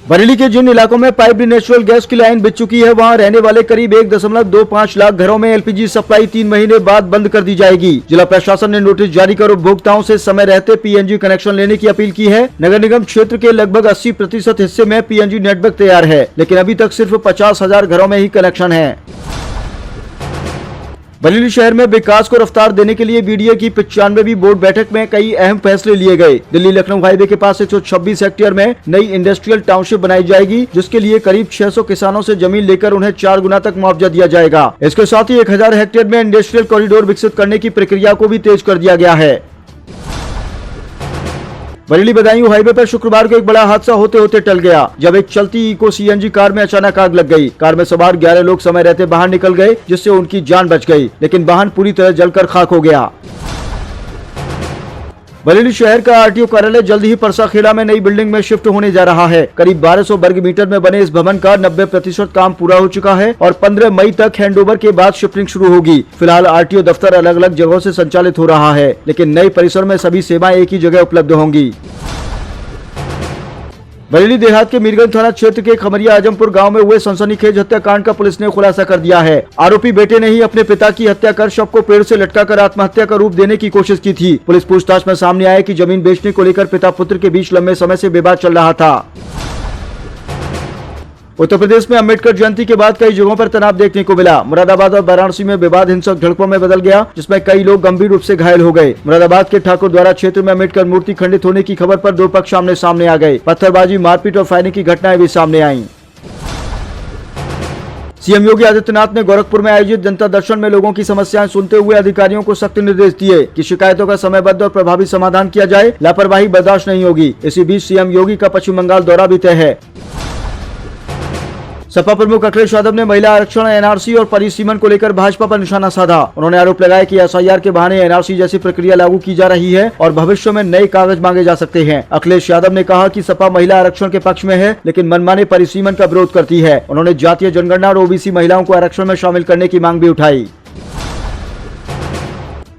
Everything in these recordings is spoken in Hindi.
बरेली के जिन इलाकों में पाइप्ड नेचुरल गैस की लाइन बिछ चुकी है, वहां रहने वाले करीब 1.25 लाख घरों में एलपीजी सप्लाई 3 महीने बाद बंद कर दी जाएगी। जिला प्रशासन ने नोटिस जारी कर उपभोक्ताओं से समय रहते पीएनजी कनेक्शन लेने की अपील की है। नगर निगम क्षेत्र के लगभग 80% हिस्से में पीएनजी नेटवर्क तैयार है, लेकिन अभी तक सिर्फ 50,000 घरों में ही कनेक्शन है। बरेली शहर में विकास को रफ्तार देने के लिए बीडीए की 95वीं बोर्ड बैठक में कई अहम फैसले लिए गए। दिल्ली लखनऊ हाईवे के पास 126 हेक्टेयर में नई इंडस्ट्रियल टाउनशिप बनाई जाएगी, जिसके लिए करीब 600 किसानों से जमीन लेकर उन्हें 4 गुना तक मुआवजा दिया जाएगा। इसके साथ ही 1000 हेक्टेयर में इंडस्ट्रियल कॉरिडोर विकसित करने की प्रक्रिया को भी तेज कर दिया गया है। बरेली बदायूं हाईवे पर शुक्रवार को एक बड़ा हादसा होते होते टल गया, जब एक चलती इको सीएनजी कार में अचानक आग लग गई। कार में सवार 11 लोग समय रहते बाहर निकल गए, जिससे उनकी जान बच गई, लेकिन वाहन पूरी तरह जलकर खाक हो गया। बरेली शहर का आरटीओ कार्यालय जल्द ही परसाखेड़ा में नई बिल्डिंग में शिफ्ट होने जा रहा है। करीब 1200 वर्ग मीटर में बने इस भवन का 90% काम पूरा हो चुका है और 15 मई तक हैंडओवर के बाद शिफ्टिंग शुरू होगी। फिलहाल आरटीओ दफ्तर अलग अलग जगहों से संचालित हो रहा है, लेकिन नए परिसर में सभी सेवाएं एक ही जगह उपलब्ध होंगी। बरेली देहात के मीरगंज थाना क्षेत्र के खमरिया आजमपुर गांव में हुए सनसनीखेज हत्याकांड का पुलिस ने खुलासा कर दिया है। आरोपी बेटे ने ही अपने पिता की हत्या कर शव को पेड़ से लटकाकर आत्महत्या का रूप देने की कोशिश की थी। पुलिस पूछताछ में सामने आया कि जमीन बेचने को लेकर पिता पुत्र के बीच लंबे समय से विवाद चल रहा था। उत्तर प्रदेश में अम्बेडकर जयंती के बाद कई जगहों पर तनाव देखने को मिला। मुरादाबाद और वाराणसी में विवाद हिंसक झड़पों में बदल गया, जिसमें कई लोग गंभीर रूप से घायल हो गए। मुरादाबाद के ठाकुर द्वारा क्षेत्र में अम्बेडकर मूर्ति खंडित होने की खबर पर दो पक्ष आमने सामने आ गए। पत्थरबाजी, मारपीट और फायरिंग की घटनाएं भी सामने आईं। सीएम योगी आदित्यनाथ ने गोरखपुर में आयोजित जनता दर्शन में लोगों की समस्याएं सुनते हुए अधिकारियों को सख्त निर्देश दिए कि शिकायतों का समयबद्ध और प्रभावी समाधान किया जाए। लापरवाही बर्दाश्त नहीं होगी। इसी बीच सीएम योगी का पश्चिम बंगाल दौरा भी तय है। सपा प्रमुख अखिलेश यादव ने महिला आरक्षण, एनआरसी और परिसीमन को लेकर भाजपा पर निशाना साधा। उन्होंने आरोप लगाया कि एसआईआर के बहाने एनआरसी जैसी प्रक्रिया लागू की जा रही है और भविष्य में नए कागज मांगे जा सकते हैं। अखिलेश यादव ने कहा कि सपा महिला आरक्षण के पक्ष में है, लेकिन मनमाने परिसीमन का विरोध करती है। उन्होंने जातीय जनगणना और ओबीसी महिलाओं को आरक्षण में शामिल करने की मांग भी उठाई।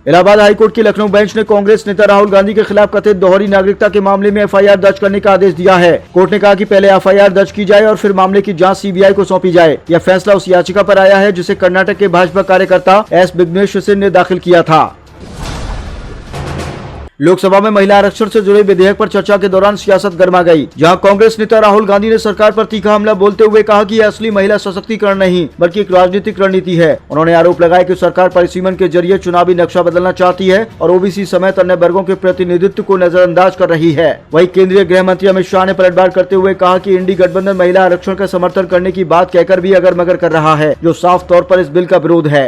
इलाहाबाद हाईकोर्ट की लखनऊ बेंच ने कांग्रेस नेता राहुल गांधी के खिलाफ कथित दोहरी नागरिकता के मामले में एफआईआर दर्ज करने का आदेश दिया है। कोर्ट ने कहा कि पहले एफआईआर दर्ज की जाए और फिर मामले की जांच सीबीआई को सौंपी जाए। यह फैसला उस याचिका पर आया है जिसे कर्नाटक के भाजपा कार्यकर्ता एस विघ्नेश सिंह ने दाखिल किया था। लोकसभा में महिला आरक्षण से जुड़े विधेयक पर चर्चा के दौरान सियासत गर्मा गई, जहां कांग्रेस नेता राहुल गांधी ने सरकार पर तीखा हमला बोलते हुए कहा कि यह असली महिला सशक्तिकरण नहीं बल्कि एक राजनीतिक रणनीति है। उन्होंने आरोप लगाया कि सरकार परिसीमन के जरिए चुनावी नक्शा बदलना चाहती है और ओबीसी समेत अन्य वर्गों के प्रतिनिधित्व को नजरअंदाज कर रही है। वहीं केंद्रीय गृह मंत्री अमित शाह ने पलटवार करते हुए कहा कि इंडी गठबंधन महिला आरक्षण का समर्थन करने की बात कहकर भी अगर मगर कर रहा है, जो साफ तौर पर इस बिल का विरोध है।